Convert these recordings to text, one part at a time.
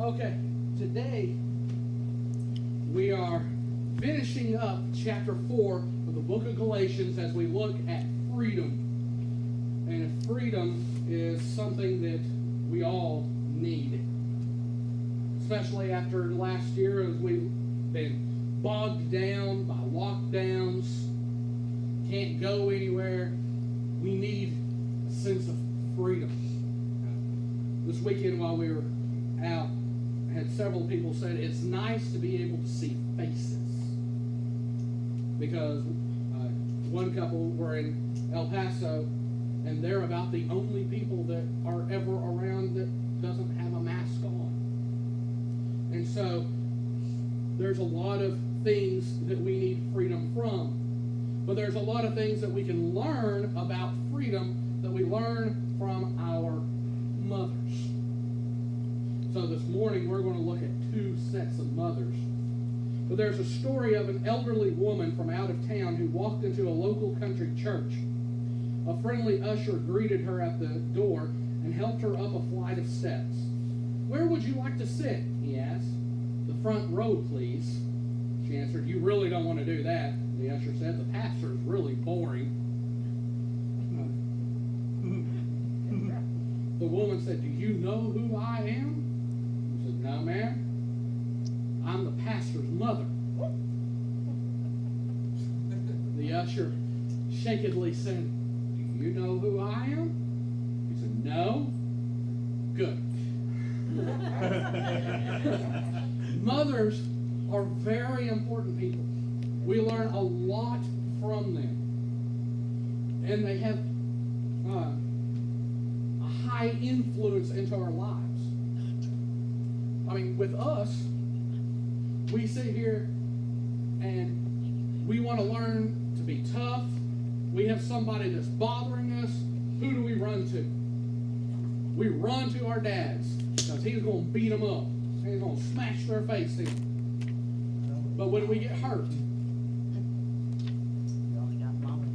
Okay, today we are finishing up chapter 4 of the book of Galatians as we look at freedom. And freedom is something that we all need. Especially after last year as we've been bogged down by lockdowns, can't go anywhere. We need a sense of freedom. This weekend while we were out, I had several people said it's nice to be able to see faces. Because one couple were in El Paso, and they're about the only people that are ever around that doesn't have a mask on. And so there's a lot of things that we need freedom from. But there's a lot of things that we can learn about freedom that we learn from our mothers. So this morning we're going to look at two sets of mothers. But there's a story of an elderly woman from out of town who walked into a local country church. A friendly usher greeted her at the door and helped her up a flight of steps. "Where would you like to sit?" he asked. "The front row, please." She answered. "You really don't want to do that," the usher said. "The pastor is really boring." The woman said, "Do you know who I am?" He said, "No, ma'am. I'm the pastor's mother." The usher shakily said, "Do you know who I am?" He said, "No." "Good." Mothers are very important people. We learn a lot from them. And they have a high influence into our lives. I mean, with us, we sit here and we want to learn to be tough. We have somebody that's bothering us. Who do we run to? We run to our dads because he's going to beat them up. He's going to smash their face in. But when we get hurt,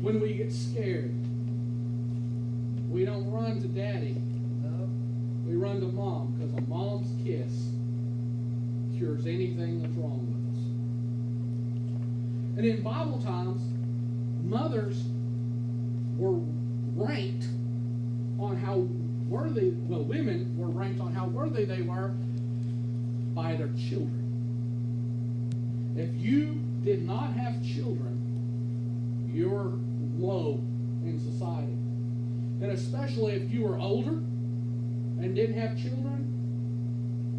when we get scared, we don't run to daddy. We run to mom because a mom's kiss cures anything that's wrong with us. And in Bible times, mothers were ranked on how worthy, women were ranked on how worthy they were by their children. If you did not have children, you're low in society. And especially if you were older and didn't have children,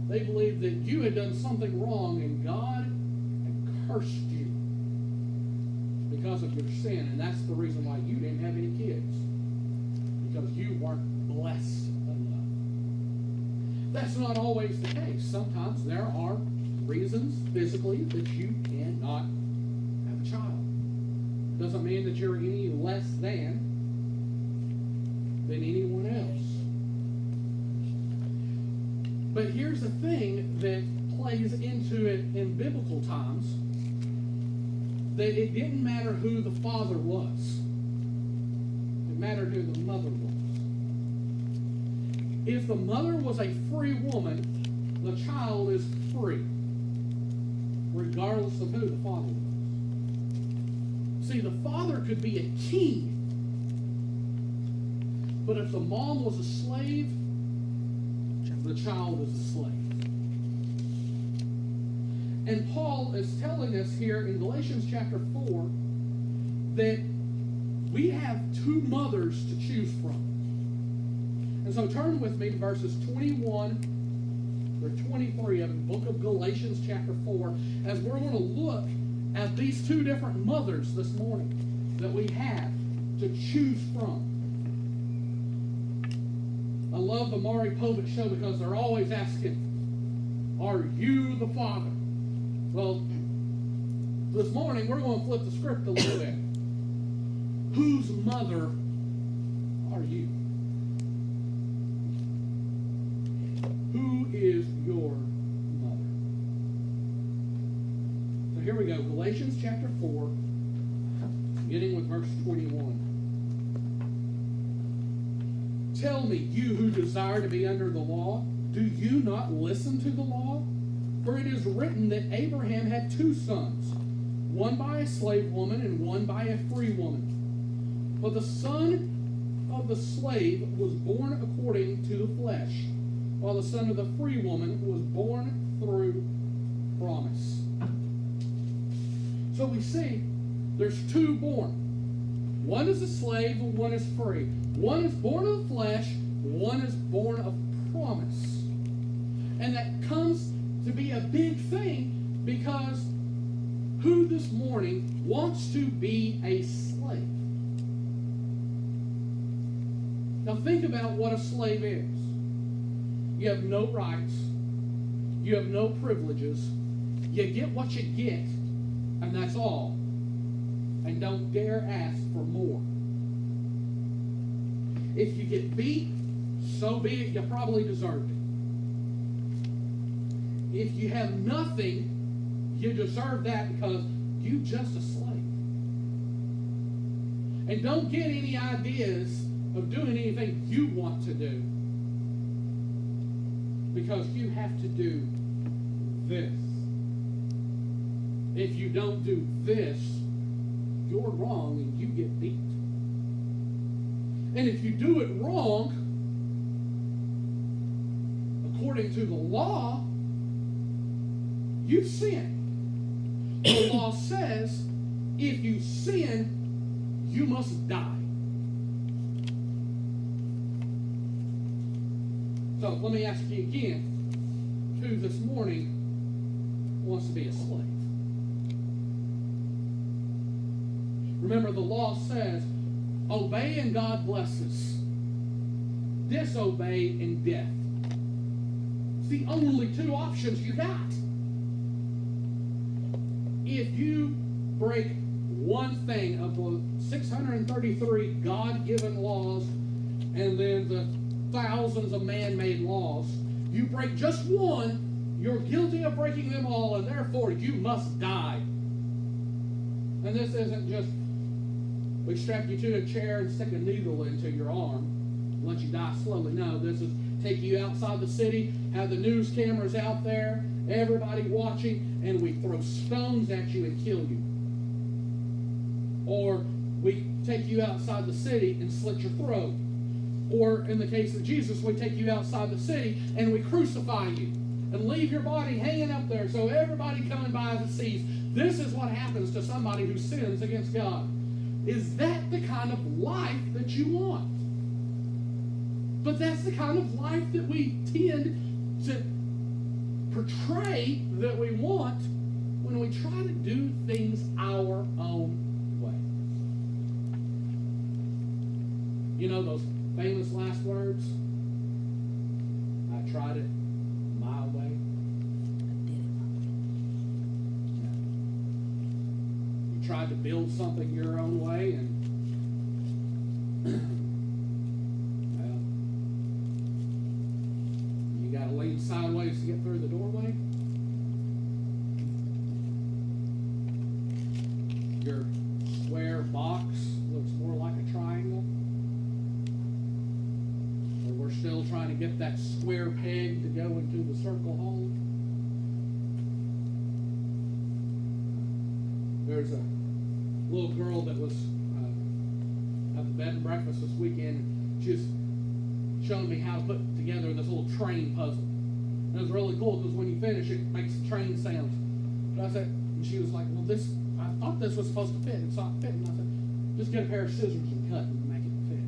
they believed that you had done something wrong and God had cursed you because of your sin. And that's the reason why you didn't have any kids. Because you weren't blessed enough. That's not always the case. Sometimes there are reasons physically that you cannot have a child. Doesn't mean that you're any less than anyone else. But here's the thing that plays into it in biblical times, that it didn't matter who the father was. It mattered who the mother was. If the mother was a free woman, the child is free, regardless of who the father was. See, the father could be a king, but if the mom was a slave, the child is a slave. And Paul is telling us here in Galatians chapter 4 that we have two mothers to choose from. And so turn with me to verses 21 through 23 of the book of Galatians chapter 4 as we're going to look at these two different mothers this morning that we have to choose from. I love the Maury Povich show because they're always asking, "Are you the father?" Well, this morning we're going to flip the script a little bit. Whose mother are you? Who is your mother? So here we go. Galatians chapter 4, beginning with verse 21. Tell me, you who desire to be under the law, Do you not listen to the law? For it is written that Abraham had 2 sons, one by a slave woman and one by a free woman. But the son of the slave was born according to the flesh, while the son of the free woman was born through promise. So we see there's 2 born. One is a slave and one is free. One is born of the flesh, one is born of promise. And that comes to be a big thing, because who this morning wants to be a slave? Now think about what a slave is. You have no rights. You have no privileges. You get what you get, and that's all. And don't dare ask for more. If you get beat, so be it. You probably deserved it. If you have nothing, you deserve that because you're just a slave. And don't get any ideas of doing anything you want to do, because you have to do this. If you don't do this, you're wrong and you get beat. And if you do it wrong, according to the law, you've sinned. The law says if you sin, you must die. So let me ask you again, who this morning wants to be a slave? Remember, the law says, obey and God blesses. Disobey and death. It's the only 2 options you got. If you break one thing of the 633 God-given laws and then the thousands of man-made laws, you break just one, you're guilty of breaking them all, and therefore you must die. And this isn't just we strap you to a chair and stick a needle into your arm and let you die slowly. No, this is take you outside the city, have the news cameras out there, everybody watching, and we throw stones at you and kill you. Or we take you outside the city and slit your throat. Or in the case of Jesus, we take you outside the city and we crucify you and leave your body hanging up there so everybody coming by sees. This is what happens to somebody who sins against God. Is that the kind of life that you want? But that's the kind of life that we tend to portray that we want when we try to do things our own way. You know those famous last words? I tried it my way. You tried to build something your own way, and well, you got to lean sideways to get through the doorway. Your square box looks more like a triangle. Or we're still trying to get that square peg to go into the circle hole. There's a little girl that was at the bed and breakfast this weekend. She was showing me how to put together this little train puzzle. And it was really cool because when you finish, it makes train sounds. But I said, and she was like, well, I thought this was supposed to fit. It's not fitting. I said, just get a pair of scissors and cut and make it fit.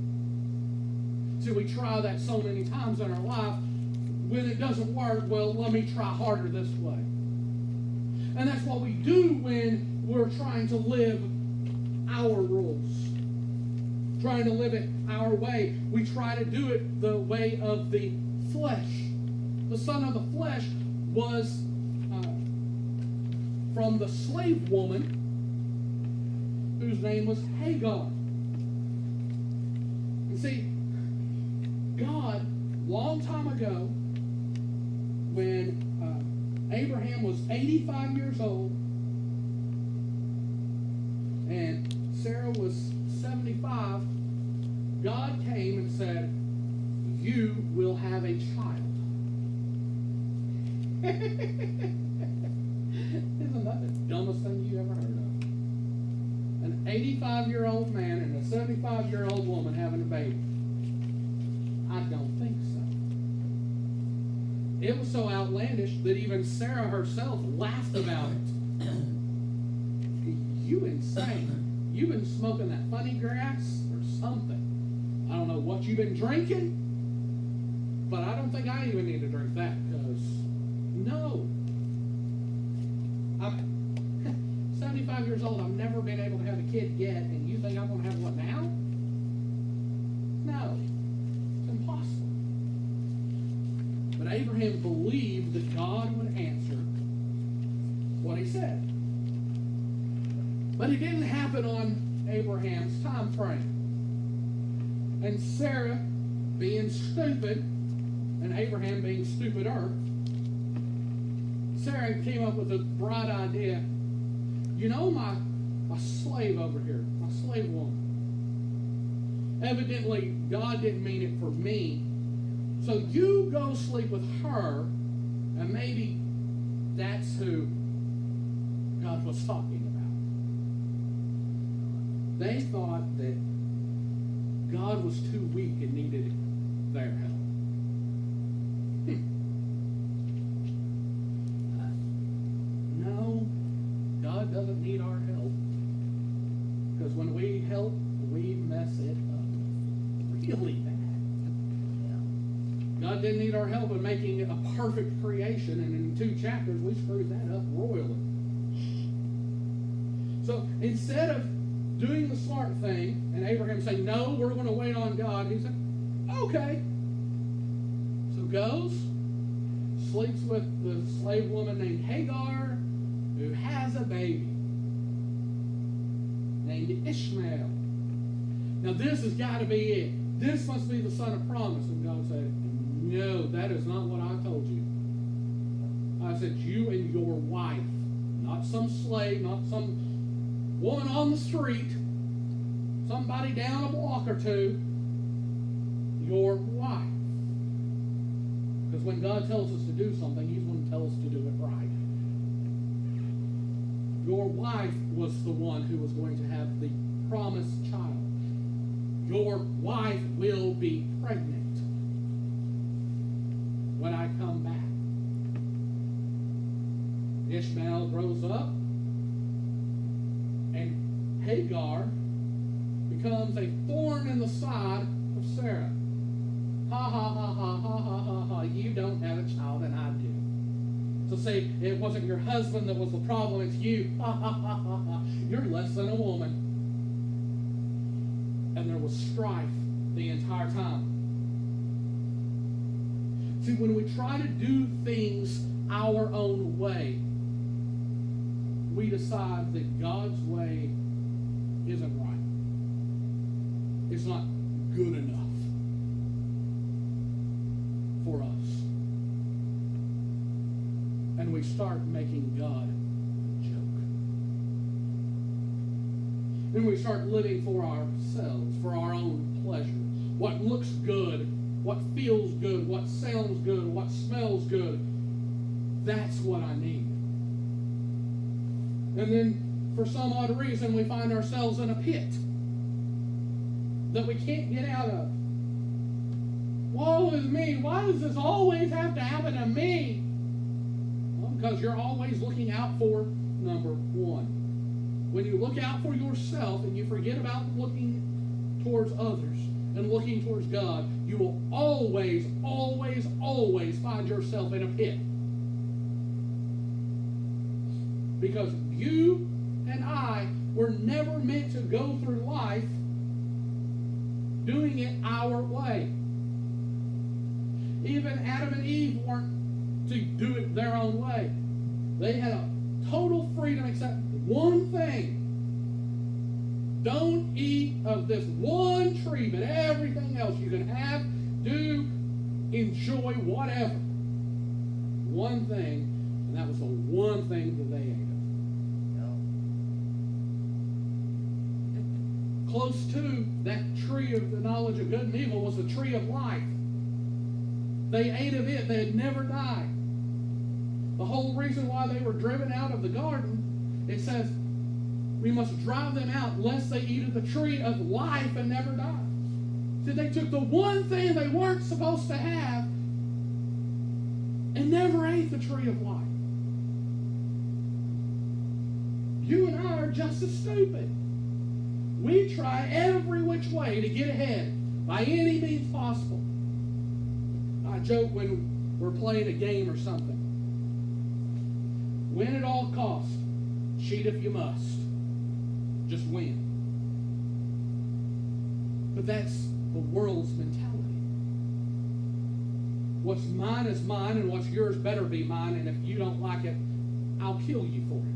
See, we try that so many times in our life. When it doesn't work, well, let me try harder this way. And that's what we do when we're trying to live our rules. Trying to live it our way. We try to do it the way of the flesh. The son of the flesh was from the slave woman whose name was Hagar. You see, God, long time ago, when Abraham was 85 years old and Sarah was 75, God came and said, you will have a child. Isn't that the dumbest thing you ever heard of? An 85-year-old man and a 75-year-old woman having a baby. I don't think so. It was so outlandish that even Sarah herself laughed about it. You insane. You've been smoking that funny grass or something. I don't know what you've been drinking, but I don't think I even need to drink that because, no. I'm 75 years old. I've never been able to have a kid yet, and you think I'm going to have one now? No. It's impossible. But Abraham believed that God would answer what he said. But it didn't happen on Abraham's time frame. And Sarah, being stupid, and Abraham being stupider, Sarah came up with a bright idea. You know, my slave over here, my slave woman. Evidently, God didn't mean it for me. So you go sleep with her, and maybe that's who God was talking about. They thought that God was too weak and needed their help. No, God doesn't need our help. Because when we help, we mess it up really bad. God didn't need our help in making a perfect creation, and in 2 chapters we screwed that up royally. So instead of doing the smart thing, and Abraham saying, no, we're going to wait on God, he said, okay. So goes, sleeps with the slave woman named Hagar, who has a baby named Ishmael. Now this has got to be it. This must be the son of promise. And God said, no, that is not what I told you. I said, you and your wife, not some slave, not some woman on the street, somebody down a block or two, your wife. Because when God tells us to do something, He's going to tell us to do it right. Your wife was the one who was going to have the promised child. Your wife will be pregnant when I come back. Ishmael grows up, and Hagar becomes a thorn in the side of Sarah. Ha ha ha ha ha ha ha ha. You don't have a child and I do. So say it wasn't your husband that was the problem, it's you. Ha ha ha ha ha. You're less than a woman. And there was strife the entire time. See, when we try to do things our own way, we decide that God's way isn't right. It's not good enough for us. And we start making God a joke. Then we start living for ourselves, for our own pleasure. What looks good, what feels good, what sounds good, what smells good. That's what I need. And then, for some odd reason, we find ourselves in a pit that we can't get out of. Woe is me. Why does this always have to happen to me? Well, because you're always looking out for number one. When you look out for yourself and you forget about looking towards others and looking towards God, you will always, always, always find yourself in a pit. Because you and I were never meant to go through life doing it our way. Even Adam and Eve weren't to do it their own way. They had a total freedom except one thing. Don't eat of this one tree, but everything else you can have, do, enjoy, whatever. One thing, and that was the one thing that they ate of. Close to that tree of the knowledge of good and evil was the tree of life. They ate of it, they had never died. The whole reason why they were driven out of the garden, it says, we must drive them out lest they eat of the tree of life and never die. So they took the one thing they weren't supposed to have and never ate the tree of life. You and I are just as stupid. We try every which way to get ahead by any means possible. I joke when we're playing a game or something. Win at all costs. Cheat if you must. Just win. But that's the world's mentality. What's mine is mine, and what's yours better be mine, and if you don't like it, I'll kill you for it.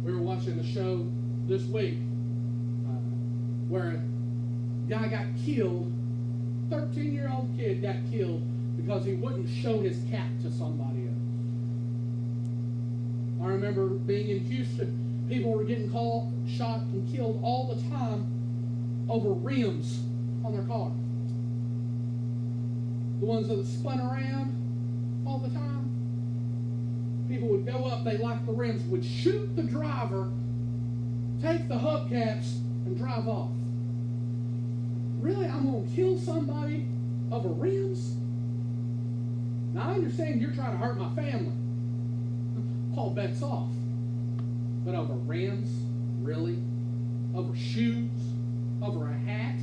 We were watching the show this week where a guy got killed, 13-year-old kid got killed because he wouldn't show his cat to somebody else. I remember being in Houston, people were getting shot and killed all the time over rims on their car. The ones that spun around all the time. People would go up, they liked the rims, would shoot the driver, take the hubcaps, and drive off. Really? I'm going to kill somebody over rims? Now, I understand you're trying to hurt my family. All bets off. But over rims? Really? Over shoes? Over a hat?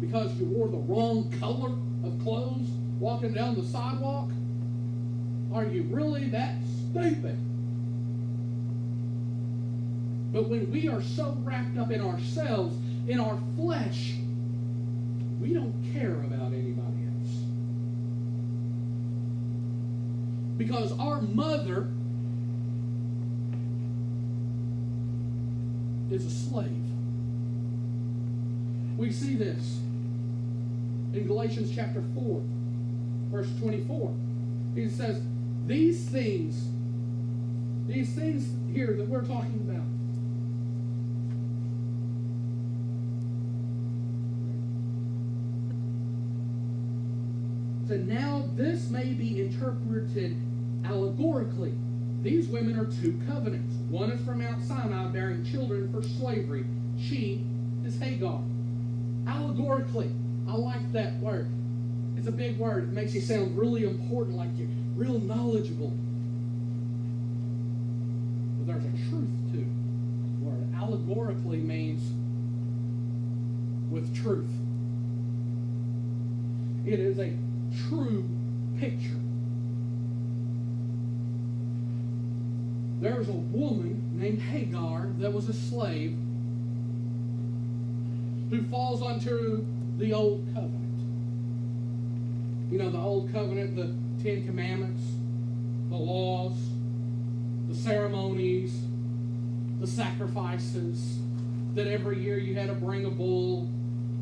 Because you wore the wrong color of clothes walking down the sidewalk? Are you really that stupid? But when we are so wrapped up in ourselves, in our flesh, we don't care about anybody else. Because our mother is a slave. We see this in Galatians chapter 4, verse 24. It says, these things here that we're talking about, so now this may be interpreted allegorically. These women are two covenants. One is from Mount Sinai, bearing children for slavery. She is Hagar. Allegorically. I like that word. It's a big word. It makes you sound really important, like you're real knowledgeable. But there's a truth to the word. Allegorically means with truth. It is a true picture. There's a woman named Hagar that was a slave who falls under the old covenant. You know, the old covenant, the 10 Commandments, the laws, the ceremonies, the sacrifices, that every year you had to bring a bull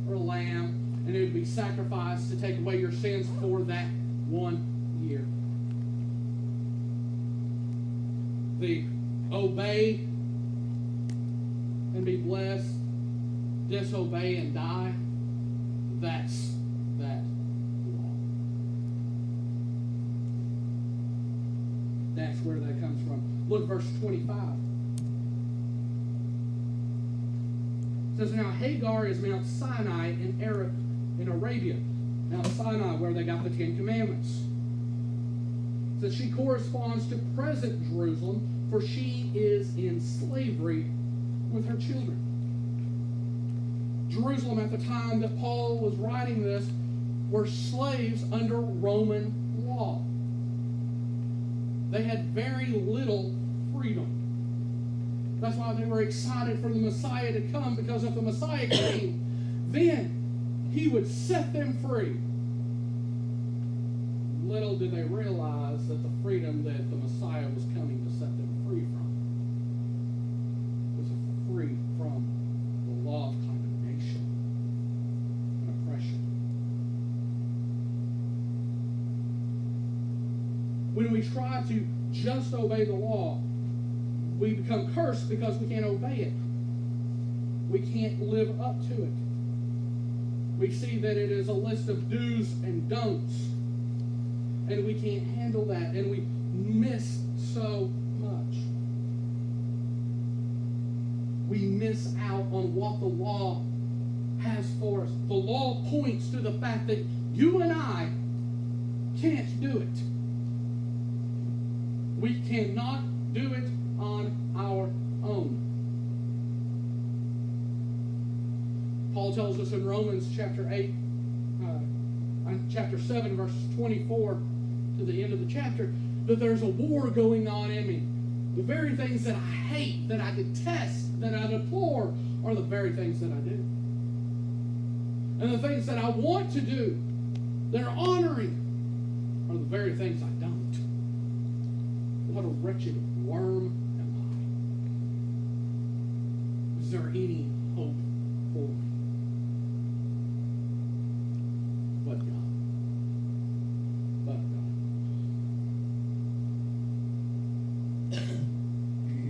or a lamb, and it would be sacrificed to take away your sins for that one year. The obey and be blessed, disobey and die, that's that law. That's where that comes from. Look, verse 25. It says, now Hagar is Mount Sinai in Arabia. Mount Sinai, where they got the 10 Commandments. So she corresponds to present Jerusalem, for she is in slavery with her children. Jerusalem at the time that Paul was writing this were slaves under Roman law. They had very little freedom. That's why they were excited for the Messiah to come, because if the Messiah came, then he would set them free. Little did they realize that the freedom that the Messiah was coming to set them free from was free from the law of condemnation and oppression. When we try to just obey the law, we become cursed because we can't obey it. We can't live up to it. We see that it is a list of do's and don'ts. And we can't handle that. And we miss so much. We miss out on what the law has for us. The law points to the fact that you and I can't do it. We cannot do it on our own. Paul tells us in Romans chapter 7, verses 24 to the end of the chapter, that there's a war going on in me. The very things that I hate, that I detest, that I deplore, are the very things that I do. And the things that I want to do, that are honoring, are the very things I don't. What a wretched worm am I. Is there any hope for me? But God. But God.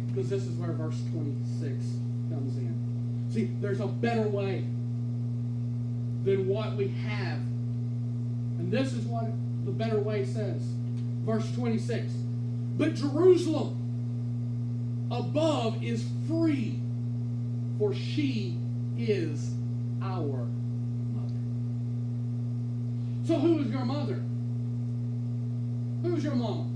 Because this is where verse 26 comes in. See, there's a better way than what we have. And this is what the better way says. Verse 26. But Jerusalem above is free, for she is our mother. So who is your mother? Who's your mama?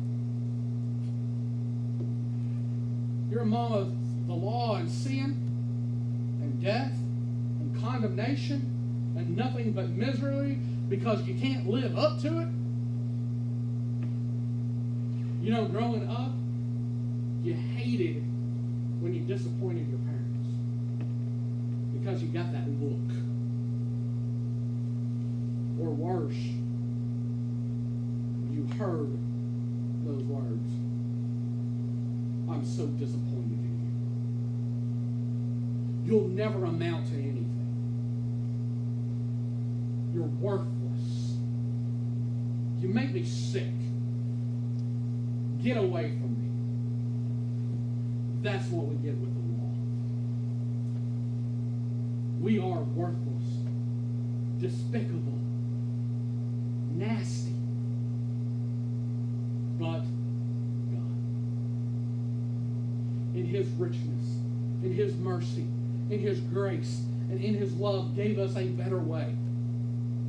Your mama, the law and sin and death and condemnation and nothing but misery because you can't live up to it. You know, growing up, you hated when you disappointed your parents because you got that look. Or worse, you heard those words. I'm so disappointed in you. You'll never amount to anything. You're worthless. You make me sick. Get away from me. That's what we get with the law. We are worthless, despicable, nasty. But God, in His richness, in His mercy, in His grace, and in His love, gave us a better way.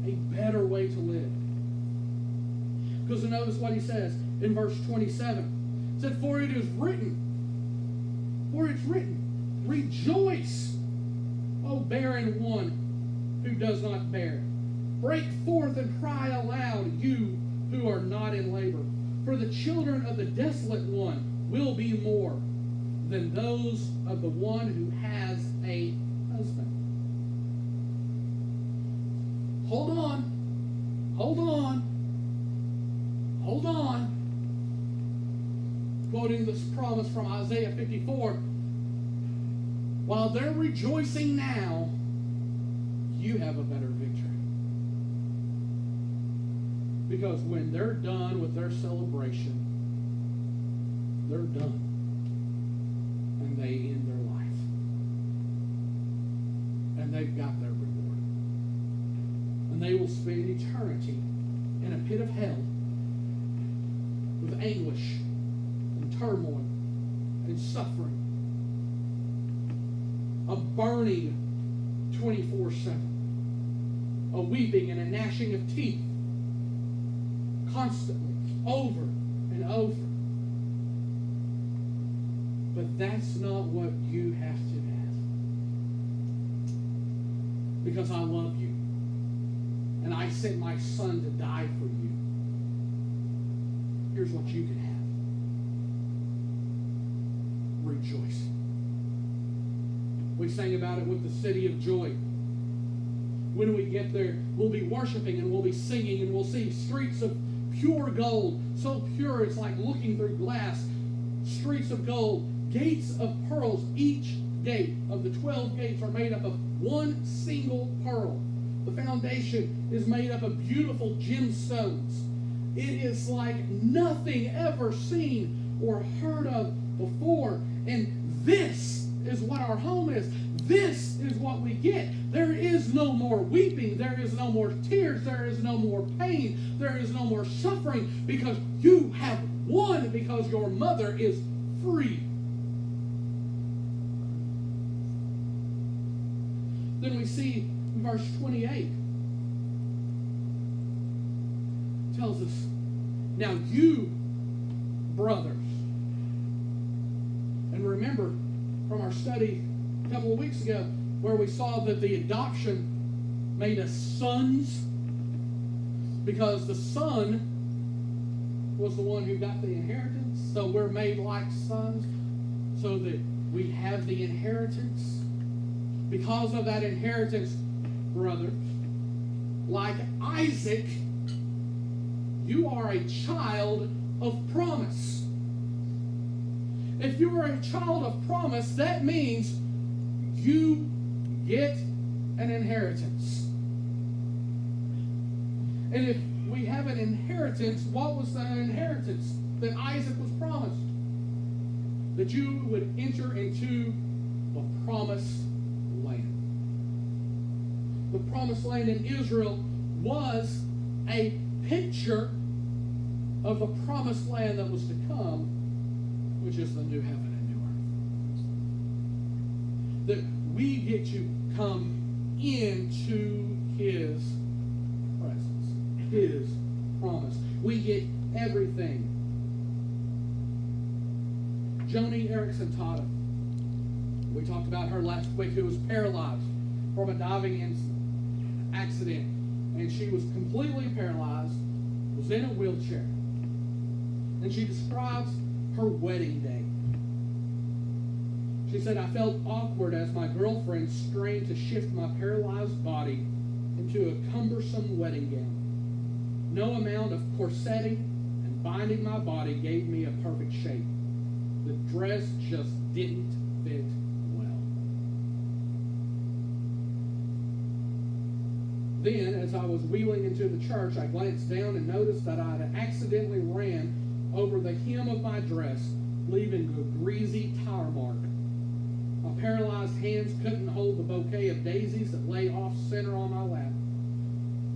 A better way to live. Because notice what He says in verse 27. It said, for it's written, rejoice, O barren one who does not bear. Break forth and cry aloud, you who are not in labor. For the children of the desolate one will be more than those of the one who has a husband. Hold on. Quoting this promise from Isaiah 54. While they're rejoicing now, you have a better victory. Because when they're done with their celebration, they're done. And they end their life. And they've got their reward. And they will spend eternity in a pit of hell with anguish and turmoil and suffering. A burning 24/7. A weeping and a gnashing of teeth. Constantly, over and over. But that's not what you have to have. Because I love you. And I sent my Son to die for you. Here's what you can have. Rejoicing. We sang about it with the city of joy. When we get there, we'll be worshiping and we'll be singing and we'll see streets of pure gold. So pure it's like looking through glass. Streets of gold. Gates of pearls. Each gate of the 12 gates are made up of one single pearl. The foundation is made up of beautiful gemstones. It is like nothing ever seen or heard of before. And this is what our home is. This is what we get. There is no more weeping. There is no more tears. There is no more pain. There is no more suffering, because you have won, because your mother is free. Then we see in verse 28, tells us, now you, brothers. And remember from our study a couple of weeks ago where we saw that the adoption made us sons, because the son was the one who got the inheritance. So we're made like sons so that we have the inheritance. Because of that inheritance, brothers, like Isaac, you are a child of promise. If you are a child of promise, that means you get an inheritance. And if we have an inheritance, what was that inheritance that Isaac was promised? That you would enter into the promised land. The promised land in Israel was a picture of the promised land that was to come, which is the new heaven and new earth. That we get to come into His presence, His promise. We get everything. Joni Eareckson taught it. We talked about her last week, who was paralyzed from a diving accident. And she was completely paralyzed, was in a wheelchair. And she describes her wedding day. She said, I felt awkward as my girlfriend strained to shift my paralyzed body into a cumbersome wedding gown. No amount of corsetting and binding my body gave me a perfect shape. The dress just didn't fit well. Then, as I was wheeling into the church, I glanced down and noticed that I had accidentally ran over the hem of my dress, leaving a greasy tire mark. My paralyzed hands couldn't hold the bouquet of daisies that lay off center on my lap.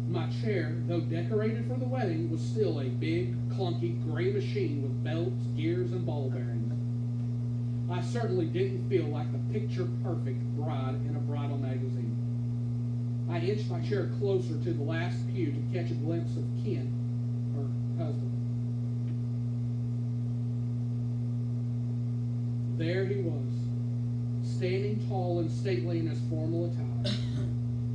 My chair, though decorated for the wedding, was still a big, clunky, gray machine with belts, gears, and ball bearings. I certainly didn't feel like the picture-perfect bride in a bridal magazine. I inched my chair closer to the last pew to catch a glimpse of Ken, her husband. There he was, standing tall and stately in his formal attire.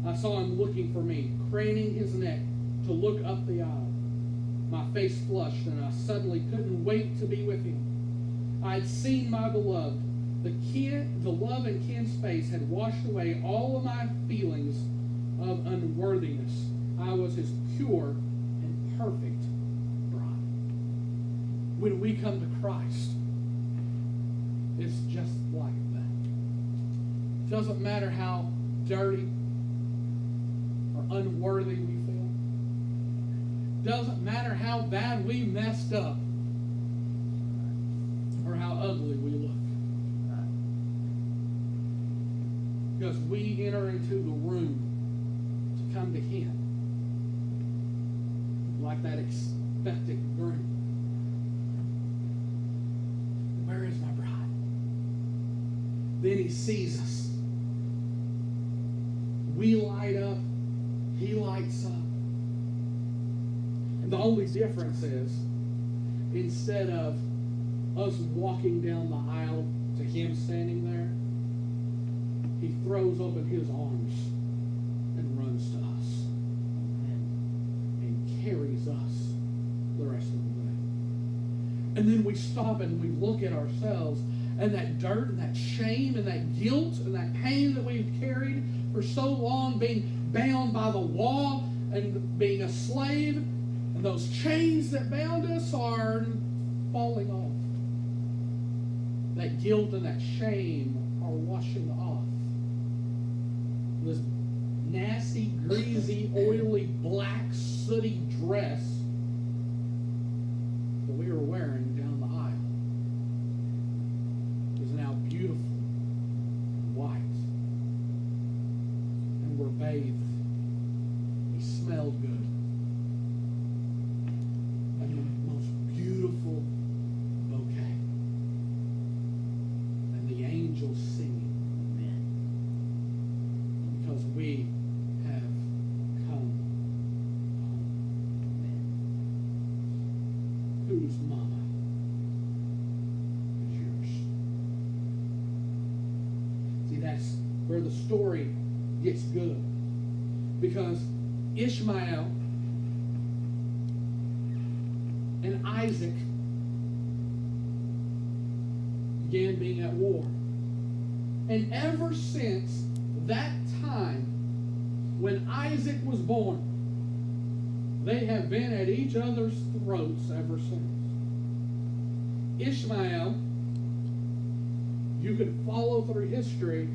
I saw him looking for me, craning his neck to look up the aisle. My face flushed, and I suddenly couldn't wait to be with him. I had seen my beloved. The love in Ken's face had washed away all of my feelings of unworthiness. I was his pure and perfect bride. When we come to Christ, it's just like that. It doesn't matter how dirty or unworthy we feel. Doesn't matter how bad we messed up or how ugly we look. Because we enter into the room to come to Him like that expectant groom. Where is my bride? Then He sees us. We light up. He lights up. And the only difference is, instead of us walking down the aisle to Him standing there, He throws open His arms and runs to us and carries us the rest of the way. And then we stop and we look at ourselves, and that dirt and that shame and that guilt and that pain that we've carried for so long, being bound by the law and being a slave, and those chains that bound us are falling off. That guilt and that shame are washing off. This nasty, greasy, oily, black, sooty dress that we were wearing down the aisle is now beautiful smelled good. And the most beautiful bouquet. And the angels singing, amen. Because we have come home. Amen. Whose mama is yours? See, that's where the story gets good. Because Ishmael and Isaac began being at war. And ever since that time, when Isaac was born, they have been at each other's throats ever since. Ishmael, you could follow through history,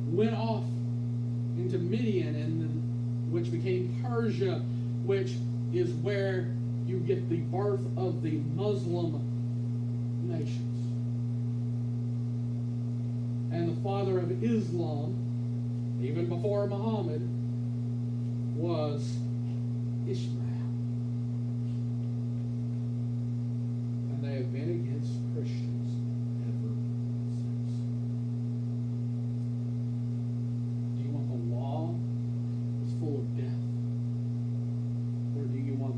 went off into Midian, and then, which became Persia, which is where you get the birth of the Muslim nations. And the father of Islam, even before Muhammad, was Ishmael. And they have been against Christians ever since. Do you want the law that's full of death? Or do you want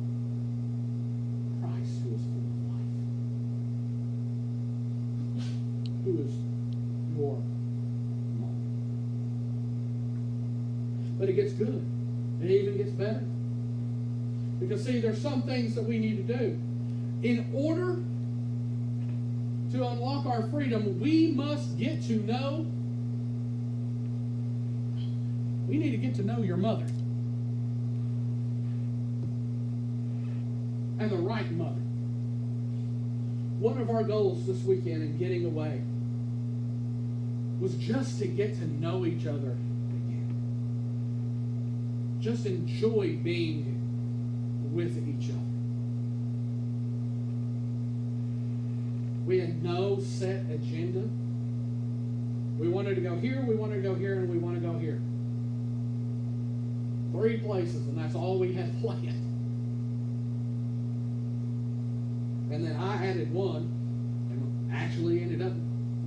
Christ who is full of life? Who is your mom? But it gets good. It even gets better. Because see, there's some things that we need to do. In order to unlock our freedom, we must get to know, we need to get to know your mother. And the right mother. One of our goals this weekend in getting away was just to get to know each other again. Just enjoy being with each other. We had no set agenda. We wanted to go here, we wanted to go here, and we want to go here. 3 places, and that's all we had planned. And then I added one, and actually ended up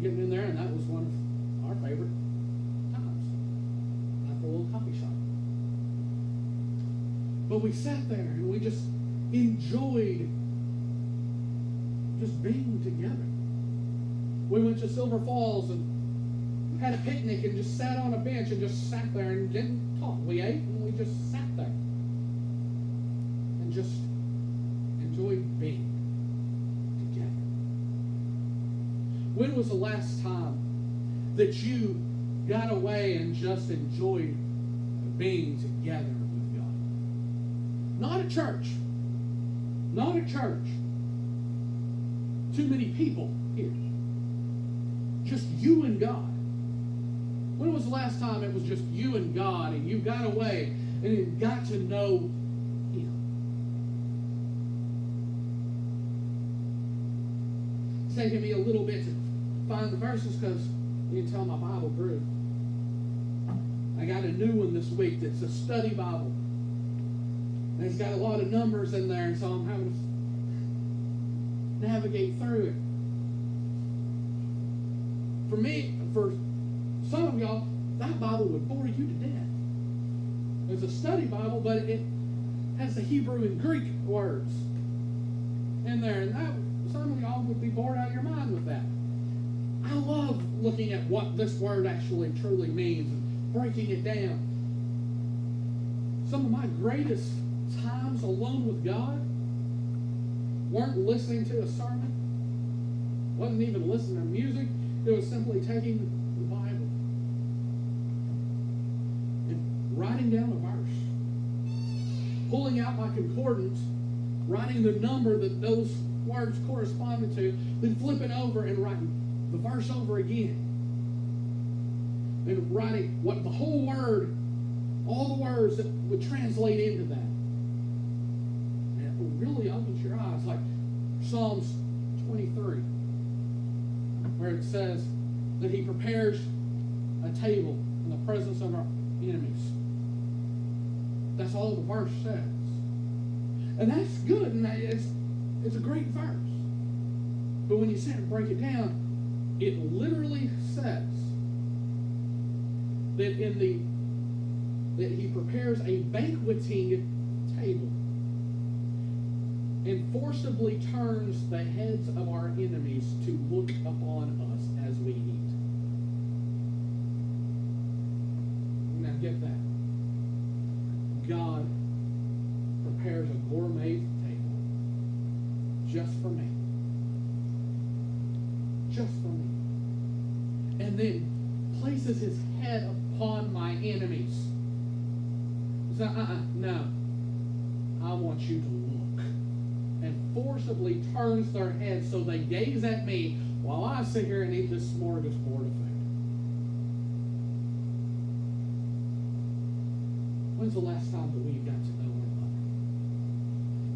getting in there, and that was one of our favorite times. At the little coffee shop. But we sat there, and we just enjoyed just being together. We went to Silver Falls and had a picnic and just sat on a bench and just sat there and didn't talk. We ate and we just sat there and just enjoyed being together. When was the last time that you got away and just enjoyed being together with God? Not at church. Not at church. Too many people here. Just you and God. When was the last time it was just you and God and you got away and you got to know Him? It's taking me a little bit to find the verses because you can tell my Bible grew. I got a new one this week that's a study Bible. And it's got a lot of numbers in there, and so I'm having to navigate through it. For me, for some of y'all, that Bible would bore you to death. It's a study Bible, but it has the Hebrew and Greek words in there, and that some of y'all would be bored out of your mind with that. I love looking at what this word actually truly means and breaking it down. Some of my greatest times alone with God weren't listening to a sermon, wasn't even listening to music. It was simply taking the Bible and writing down a verse, pulling out my concordance, writing the number that those words corresponded to, then flipping over and writing the verse over again, and writing what the whole word, all the words that would translate into that. And it really opens your eyes, like Psalms 23, where it says that He prepares a table in the presence of our enemies. That's all the verse says. And that's good, and it's a great verse. But when you sit and break it down, it literally says that he prepares a banqueting table and forcibly turns the heads of our enemies to look upon us as we eat. Now get that. God prepares a gourmet table just for me. Just for me. And then places his head upon my enemies. So, no. I want you to look. And forcibly turns their heads so they gaze at me while I sit here and eat this smorgasbord of food. When's the last time that we got to know our mother?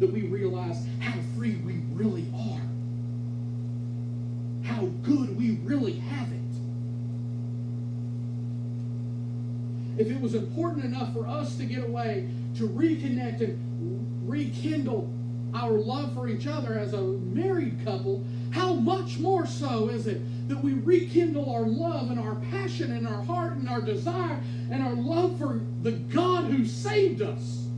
That we realized how free we really are. How good we really have it. If it was important enough for us to get away, to reconnect and rekindle our love for each other as a married couple, how much more so is it that we rekindle our love and our passion and our heart and our desire and our love for the God who saved us?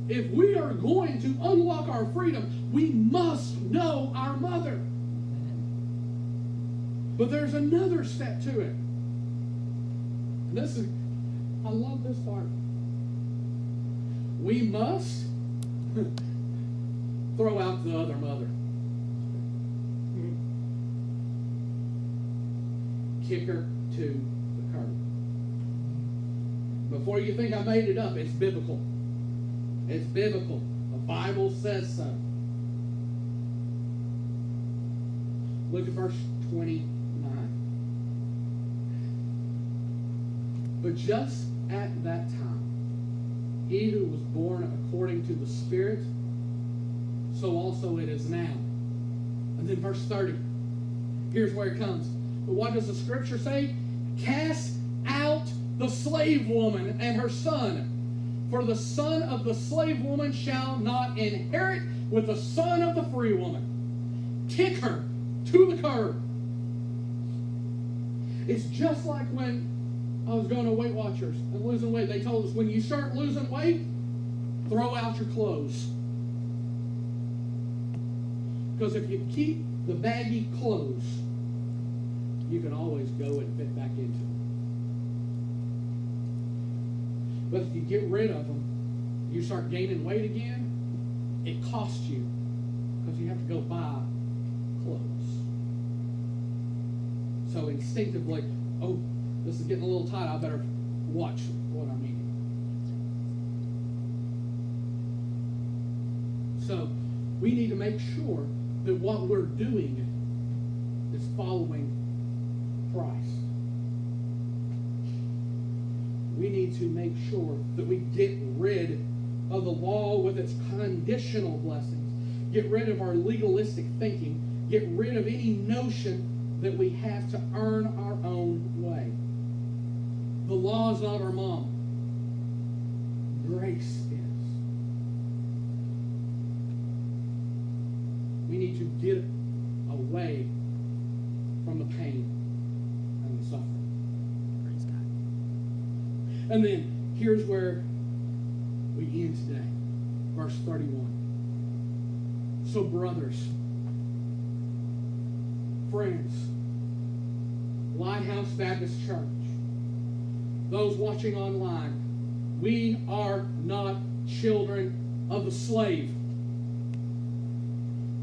If we are going to unlock our freedom, we must know our mother. But there's another step to it. I love this part. We must throw out the other mother. Kick her to the curb. Before you think I made it up, it's biblical. It's biblical. The Bible says so. Look at verse 29. But just at that time, he who was born according to the Spirit, so also it is now. And then verse 30. Here's where it comes. But what does the scripture say? Cast out the slave woman and her son. For the son of the slave woman shall not inherit with the son of the free woman. Kick her to the curb. It's just like when I was going to Weight Watchers and losing weight. They told us when you start losing weight, throw out your clothes. Because if you keep the baggy clothes, you can always go and fit back into them. But if you get rid of them, you start gaining weight again, it costs you because you have to go buy clothes. So instinctively, oh, this is getting a little tight, I better watch what I'm eating. So we need to make sure that what we're doing is following Christ. We need to make sure that we get rid of the law with its conditional blessings. Get rid of our legalistic thinking. Get rid of any notion that we have to earn our own way. The law is not our mom. Grace is. We need to get away from the pain and the suffering. Praise God. And then, here's where we end today. Verse 31. So, brothers, friends, Lighthouse Baptist Church, those watching online, we are not children of the slave,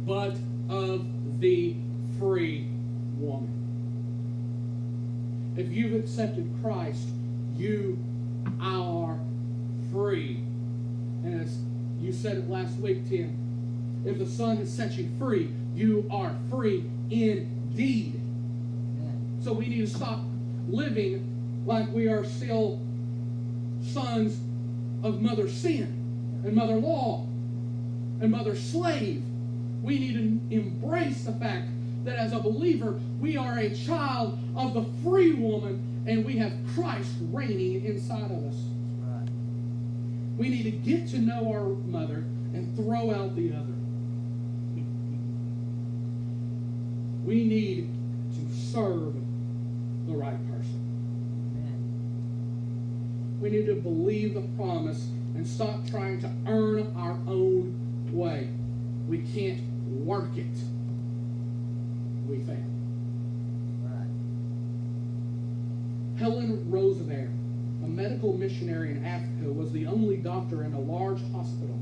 but of the free woman. If you've accepted Christ, you are free. And as you said it last week, Tim, if the Son has set you free, you are free indeed. So we need to stop living like we are still sons of mother sin and mother law and mother slave. We need to embrace the fact that as a believer, we are a child of the free woman and we have Christ reigning inside of us. Right. We need to get to know our mother and throw out the other. We need to serve the right person. Amen. We need to believe the promise and stop trying to earn our own way. We can't work it. We fail. Right. Helen Roosevelt, a medical missionary in Africa, was the only doctor in a large hospital.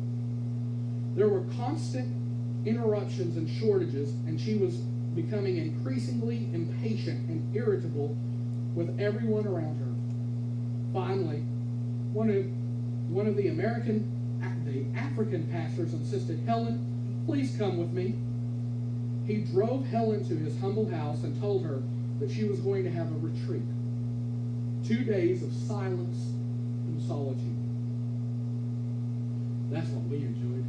There were constant interruptions and shortages, and she was becoming increasingly impatient and irritable with everyone around her. Finally, one of the African pastors insisted, "Helen, please come with me." He drove Helen to his humble house and told her that she was going to have a retreat. 2 days of silence and solitude. That's what we enjoyed.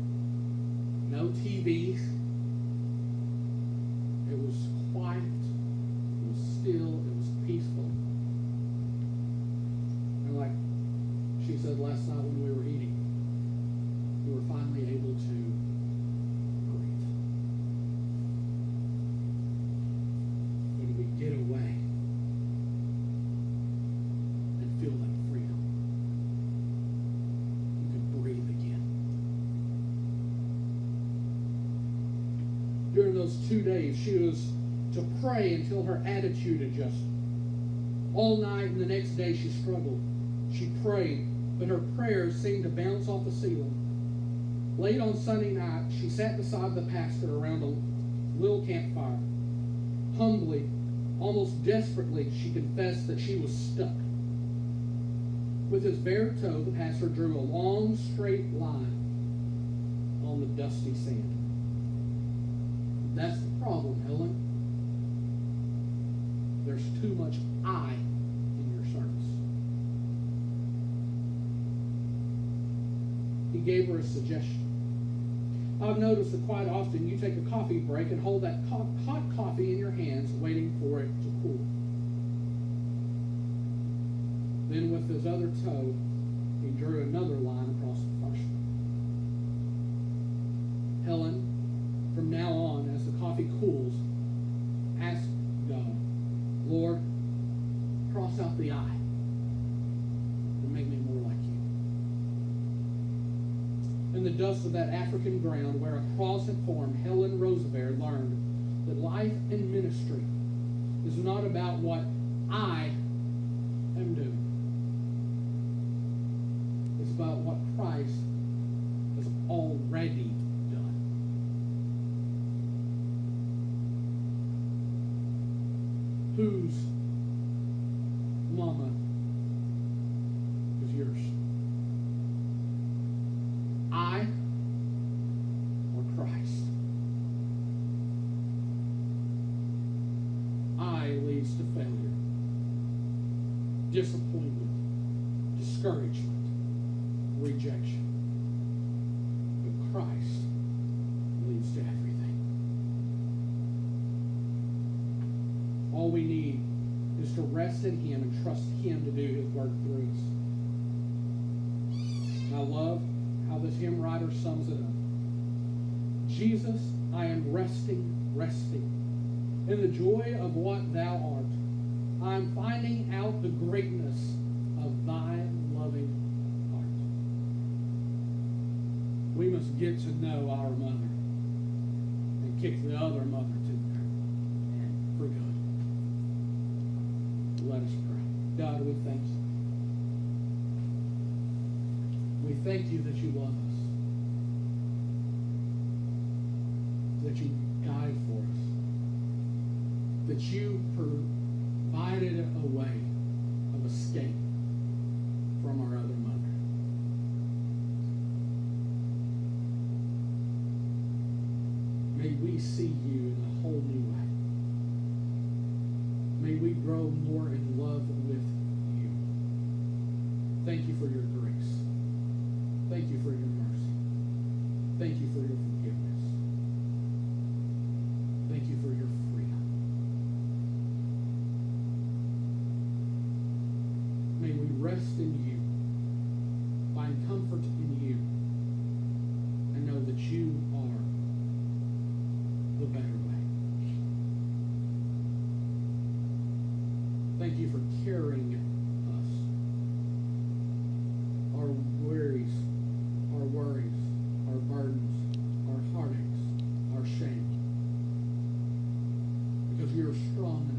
No TVs. It was quiet. It was still. It was peaceful. And like she said last night when we were eating, we were finally able to breathe. When we get away and feel that freedom, you can breathe again. During those 2 days, she was to pray until her attitude adjusted. All night and the next day she struggled. She prayed, but her prayers seemed to bounce off the ceiling. Late on Sunday night, she sat beside the pastor around a little campfire. Humbly, almost desperately, she confessed that she was stuck. With his bare toe, the pastor drew a long, straight line on the dusty sand. That's the problem, Helen. There's too much I in your service. He gave her a suggestion. I've noticed that quite often you take a coffee break and hold that hot coffee in your hands, waiting for it to cool. Then with his other toe, he drew another line across the first one. Helen, from now on, as the coffee cools, ask God, "Lord, cross out the I and make me more like you." In the dust of that African ground where a cross had formed, Helen Roosevelt learned that life and ministry is not about what I am doing. It's about what Christ has already done. Whose mama is yours? I or Christ? I leads to failure, disappointment, discouragement, rejection. But Christ leads to everything. All we need is to rest in Him and trust Him to do His work through us. And I love how this hymn writer sums it up. Jesus, I am resting in the joy of what Thou art. I am finding out the greatness of Thy loving heart. We must get to know our mother and kick the other mother to the curb for good. Let us pray. God, we thank you. We thank you that you love us, that you died for us, that you provided a way of escape from our other mother. May we see you in a whole new way. May we grow more in love with you. Thank you for your grace. Thank you for your mercy. Thank you for your forgiveness. Thank you for your freedom. May we rest in you, find comfort in you and know that you are the better way. Thank you for carrying us, our worries, our burdens, our heartaches, our shame, because you're strong enough